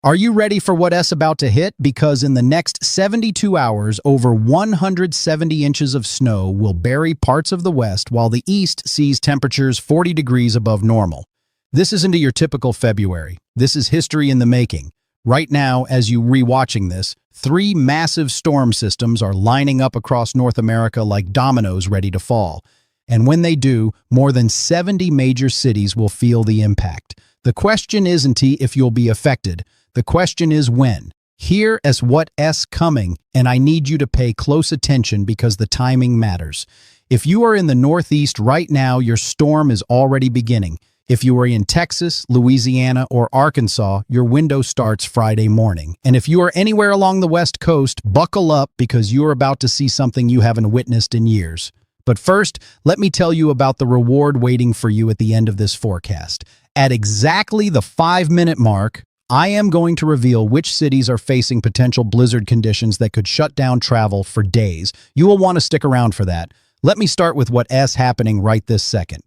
Are you ready for what S about to hit? Because in the next 72 hours, over 170 inches of snow will bury parts of the west while the east sees temperatures 40 degrees above normal. This isn't your typical February. This is history in the making. Right now, as you rewatching this, 3 massive storm systems are lining up across North America like dominoes ready to fall. And when they do, more than 70 major cities will feel the impact. The question isn't if you'll be affected. The question is when. Here is what S coming, and I need you to pay close attention because the timing matters. If you are in the Northeast right now, your storm is already beginning. If you are in Texas, Louisiana, or Arkansas, your window starts Friday morning. And if you are anywhere along the West Coast, buckle up because you are about to see something you haven't witnessed in years. But first, let me tell you about the reward waiting for you at the end of this forecast. At exactly the 5-minute mark, I am going to reveal which cities are facing potential blizzard conditions that could shut down travel for days. You will want to stick around for that. Let me start with what is happening right this second.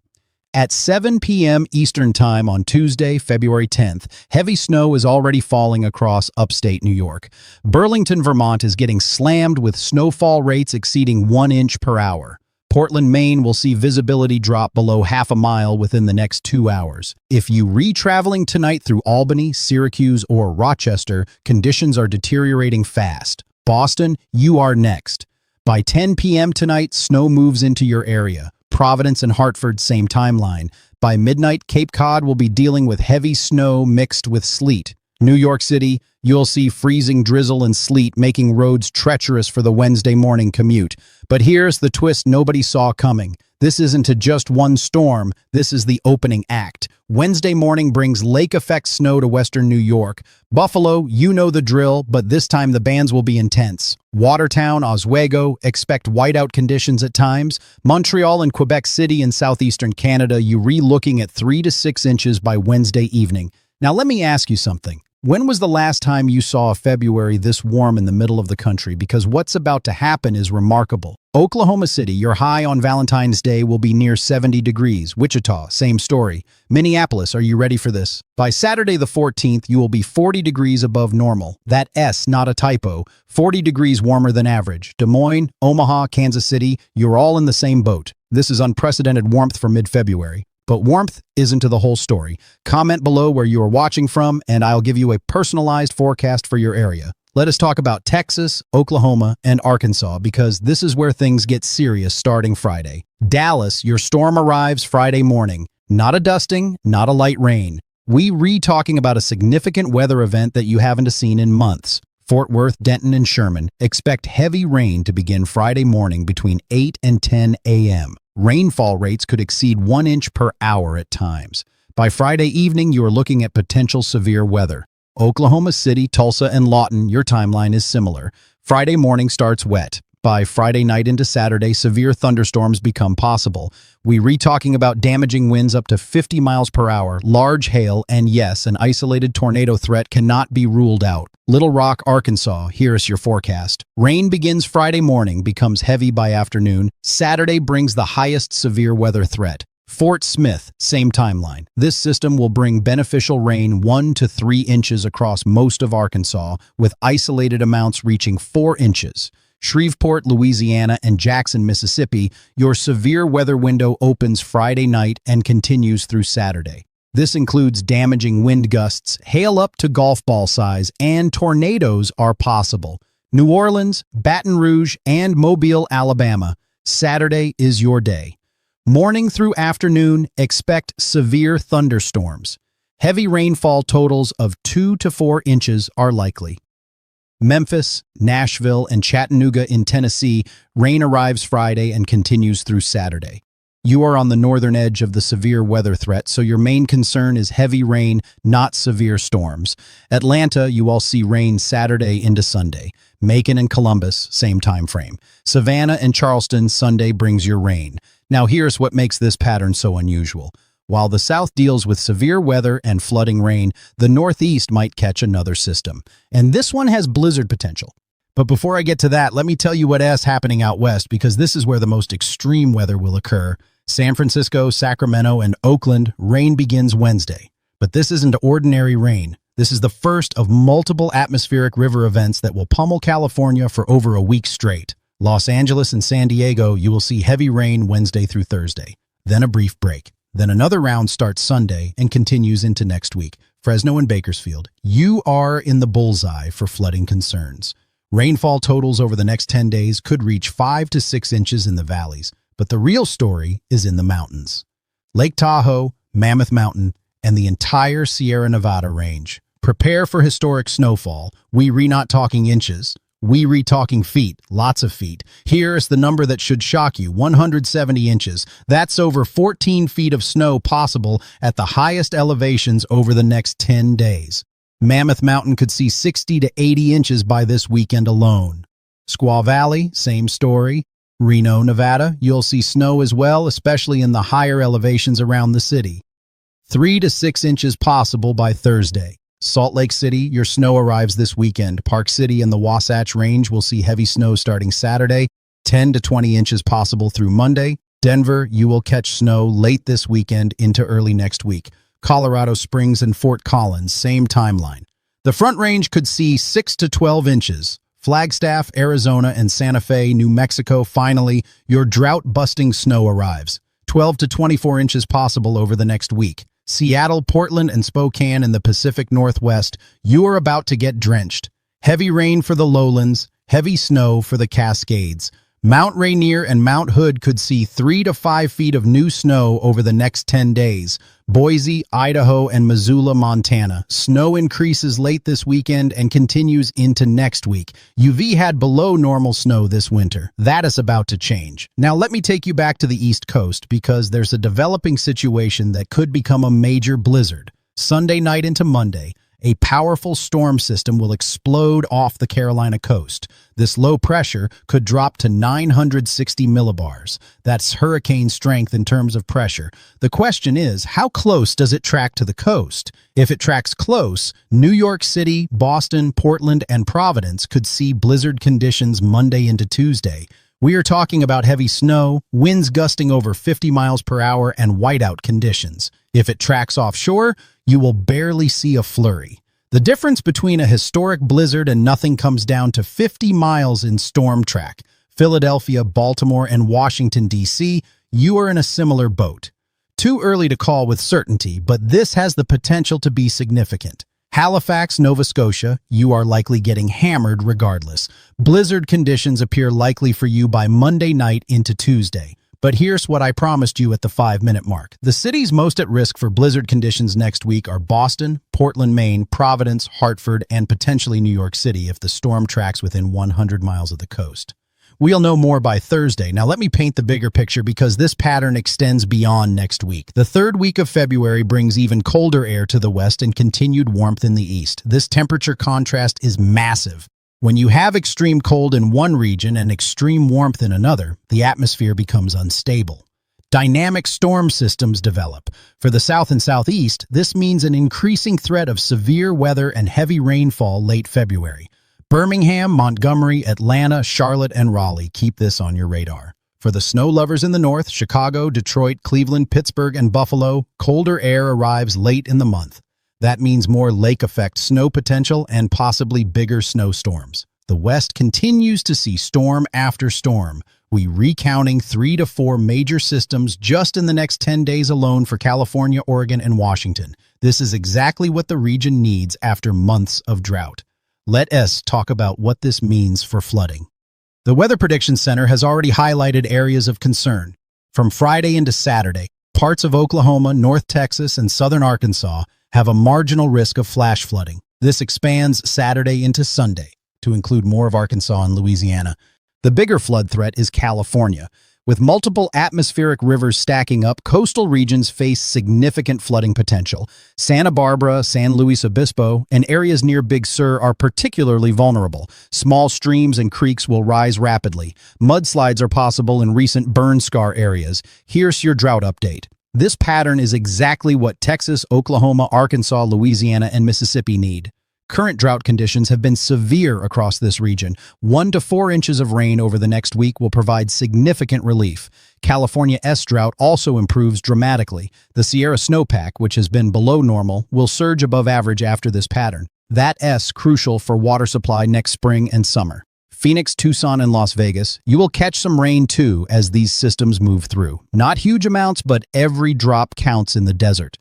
At 7 p.m. Eastern Time on Tuesday, February 10th, heavy snow is already falling across upstate New York. Burlington, Vermont is getting slammed with snowfall rates exceeding 1 inch per hour. Portland, Maine will see visibility drop below half a mile within the next 2 hours. If you re-traveling tonight through Albany, Syracuse, or Rochester, conditions are deteriorating fast. Boston, you are next. By 10 p.m. tonight, snow moves into your area. Providence and Hartford, same timeline. By midnight, Cape Cod will be dealing with heavy snow mixed with sleet. New York City, you'll see freezing drizzle and sleet making roads treacherous for the Wednesday morning commute. But here's the twist nobody saw coming. This isn't just one storm, this is the opening act. Wednesday morning brings lake-effect snow to western New York. Buffalo, you know the drill, but this time the bands will be intense. Watertown, Oswego, expect whiteout conditions at times. Montreal and Quebec City in southeastern Canada, you re-looking at 3 to 6 inches by Wednesday evening. Now let me ask you something. When was the last time you saw a February this warm in the middle of the country? Because what's about to happen is remarkable. Oklahoma City, your high on Valentine's Day will be near 70 degrees. Wichita, same story. Minneapolis, are you ready for this? By Saturday the 14th, you will be 40 degrees above normal. That S, not a typo. 40 degrees warmer than average. Des Moines, Omaha, Kansas City, you're all in the same boat. This is unprecedented warmth for mid-February. But warmth isn't the whole story. Comment below where you are watching from, and I'll give you a personalized forecast for your area. Let us talk about Texas, Oklahoma, and Arkansas, because this is where things get serious starting Friday. Dallas, your storm arrives Friday morning. Not a dusting, not a light rain. We talking about a significant weather event that you haven't seen in months. Fort Worth, Denton, and Sherman expect heavy rain to begin Friday morning between 8 and 10 a.m. Rainfall rates could exceed 1 inch per hour at times. By Friday evening, you are looking at potential severe weather. Oklahoma City, Tulsa, and Lawton, your timeline is similar. Friday morning starts wet. By Friday night into Saturday, severe thunderstorms become possible. We talking about damaging winds up to 50 miles per hour, large hail, and yes, an isolated tornado threat cannot be ruled out. Little Rock, Arkansas, here's your forecast. Rain begins Friday morning, becomes heavy by afternoon. Saturday brings the highest severe weather threat. Fort Smith, same timeline. This system will bring beneficial rain 1 to 3 inches across most of Arkansas, with isolated amounts reaching 4 inches. Shreveport, Louisiana, and Jackson, Mississippi, your severe weather window opens Friday night and continues through Saturday. This includes damaging wind gusts, hail up to golf ball size, and tornadoes are possible. New Orleans, Baton Rouge, and Mobile, Alabama. Saturday is your day. Morning through afternoon, expect severe thunderstorms. Heavy rainfall totals of 2 to 4 inches are likely. Memphis, Nashville, and Chattanooga in Tennessee, rain arrives Friday and continues through Saturday. You are on the northern edge of the severe weather threat, so your main concern is heavy rain, not severe storms. Atlanta, you all see rain Saturday into Sunday. Macon and Columbus, same time frame. Savannah and Charleston, Sunday brings your rain. Now here's what makes this pattern so unusual. While the South deals with severe weather and flooding rain, the Northeast might catch another system. And this one has blizzard potential. But before I get to that, let me tell you what is happening out west, because this is where the most extreme weather will occur. San Francisco, Sacramento, and Oakland, rain begins Wednesday. But this isn't ordinary rain. This is the first of multiple atmospheric river events that will pummel California for over a week straight. Los Angeles and San Diego, you will see heavy rain Wednesday through Thursday, then a brief break. Then another round starts Sunday and continues into next week. Fresno and Bakersfield, you are in the bullseye for flooding concerns. Rainfall totals over the next 10 days could reach 5 to 6 inches in the valleys, but the real story is in the mountains. Lake Tahoe, Mammoth Mountain, and the entire Sierra Nevada range. Prepare for historic snowfall. We not talking inches. We talking feet, lots of feet. Here's the number that should shock you, 170 inches. That's over 14 feet of snow possible at the highest elevations over the next 10 days. Mammoth Mountain could see 60 to 80 inches by this weekend alone. Squaw Valley, same story. Reno, Nevada, you'll see snow as well, especially in the higher elevations around the city. 3 to 6 inches possible by Thursday. Salt Lake City, your snow arrives this weekend. Park City and the Wasatch Range will see heavy snow starting Saturday, 10 to 20 inches possible through Monday. Denver, you will catch snow late this weekend into early next week. Colorado Springs and Fort Collins, same timeline. The Front Range could see 6 to 12 inches. Flagstaff, Arizona, and Santa Fe, New Mexico, finally, your drought-busting snow arrives. 12 to 24 inches possible over the next week. Seattle, Portland, and Spokane in the Pacific Northwest, you are about to get drenched. Heavy rain for the lowlands, heavy snow for the Cascades. Mount Rainier and Mount Hood could see 3 to 5 feet of new snow over the next 10 days. Boise, Idaho, and Missoula, Montana. Snow increases late this weekend and continues into next week. UV had below normal snow this winter. That is about to change. Now let me take you back to the East Coast because there's a developing situation that could become a major blizzard. Sunday night into Monday, a powerful storm system will explode off the Carolina coast. This low pressure could drop to 960 millibars. That's hurricane strength in terms of pressure. The question is, how close does it track to the coast? If it tracks close, New York City, Boston, Portland, and Providence could see blizzard conditions Monday into Tuesday. We are talking about heavy snow, winds gusting over 50 miles per hour, and whiteout conditions. If it tracks offshore, you will barely see a flurry. The difference between a historic blizzard and nothing comes down to 50 miles in storm track. Philadelphia, Baltimore, and Washington, D.C., you are in a similar boat. Too early to call with certainty, but this has the potential to be significant. Halifax, Nova Scotia, you are likely getting hammered regardless. Blizzard conditions appear likely for you by Monday night into Tuesday. But here's what I promised you at the 5-minute mark. The cities most at risk for blizzard conditions next week are Boston, Portland, Maine, Providence, Hartford, and potentially New York City if the storm tracks within 100 miles of the coast. We'll know more by Thursday. Now let me paint the bigger picture because this pattern extends beyond next week. The third week of February brings even colder air to the west and continued warmth in the east. This temperature contrast is massive. When you have extreme cold in one region and extreme warmth in another, the atmosphere becomes unstable. Dynamic storm systems develop. For the south and southeast, this means an increasing threat of severe weather and heavy rainfall late February. Birmingham, Montgomery, Atlanta, Charlotte, and Raleigh, keep this on your radar. For the snow lovers in the north, Chicago, Detroit, Cleveland, Pittsburgh, and Buffalo, colder air arrives late in the month. That means more lake effect snow potential and possibly bigger snowstorms. The West continues to see storm after storm. We recounting 3 to 4 major systems just in the next 10 days alone for California, Oregon, and Washington. This is exactly what the region needs after months of drought. Let us talk about what this means for flooding. The Weather Prediction Center has already highlighted areas of concern. From Friday into Saturday, parts of Oklahoma, North Texas, and southern Arkansas have a marginal risk of flash flooding. This expands Saturday into Sunday to include more of Arkansas and Louisiana. The bigger flood threat is California. With multiple atmospheric rivers stacking up, coastal regions face significant flooding potential. Santa Barbara, San Luis Obispo, and areas near Big Sur are particularly vulnerable. Small streams and creeks will rise rapidly. Mudslides are possible in recent burn scar areas. Here's your drought update. This pattern is exactly what Texas, Oklahoma, Arkansas, Louisiana, and Mississippi need. Current drought conditions have been severe across this region. 1 to 4 inches of rain over the next week will provide significant relief. California's drought also improves dramatically. The Sierra snowpack, which has been below normal, will surge above average after this pattern. That's crucial for water supply next spring and summer. Phoenix, Tucson, and Las Vegas, you will catch some rain too as these systems move through. Not huge amounts, but every drop counts in the desert.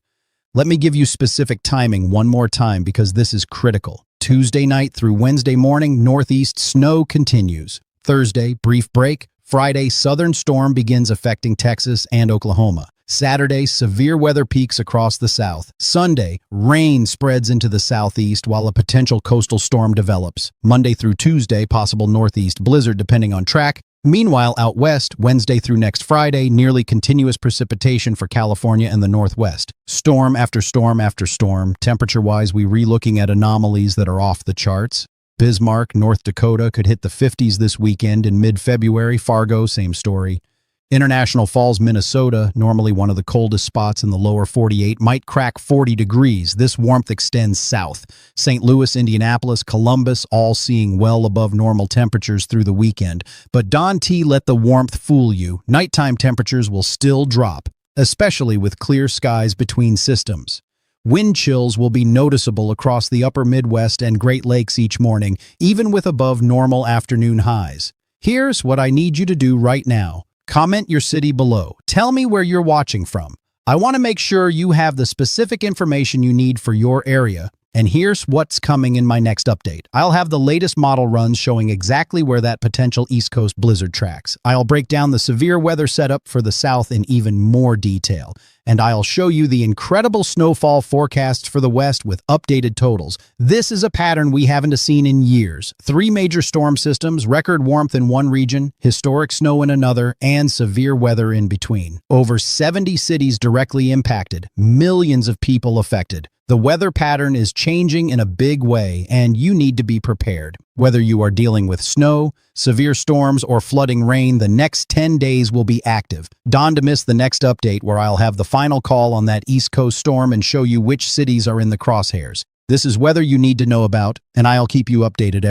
Let me give you specific timing one more time because this is critical. Tuesday night through Wednesday morning, northeast snow continues. Thursday, brief break. Friday, southern storm begins affecting Texas and Oklahoma. Saturday, severe weather peaks across the south. Sunday, rain spreads into the southeast while a potential coastal storm develops. Monday through Tuesday, possible northeast blizzard depending on track. Meanwhile, out west, Wednesday through next Friday, nearly continuous precipitation for California and the Northwest. Storm after storm after storm. Temperature-wise, we're re-looking at anomalies that are off the charts. Bismarck, North Dakota, could hit the 50s this weekend in mid-February. Fargo, same story. International Falls, Minnesota, normally one of the coldest spots in the lower 48, might crack 40 degrees. This warmth extends south. St. Louis, Indianapolis, Columbus, all seeing well above normal temperatures through the weekend. But don't let the warmth fool you. Nighttime temperatures will still drop, especially with clear skies between systems. Wind chills will be noticeable across the upper Midwest and Great Lakes each morning, even with above normal afternoon highs. Here's what I need you to do right now. Comment your city below. Tell me where you're watching from. I want to make sure you have the specific information you need for your area. And here's what's coming in my next update. I'll have the latest model runs showing exactly where that potential East Coast blizzard tracks. I'll break down the severe weather setup for the South in even more detail. And I'll show you the incredible snowfall forecasts for the West with updated totals. This is a pattern we haven't seen in years. 3 major storm systems, record warmth in one region, historic snow in another, and severe weather in between. Over 70 cities directly impacted, millions of people affected. The weather pattern is changing in a big way, and you need to be prepared. Whether you are dealing with snow, severe storms, or flooding rain, the next 10 days will be active. Don't miss the next update where I'll have the final call on that East Coast storm and show you which cities are in the crosshairs. This is weather you need to know about, and I'll keep you updated.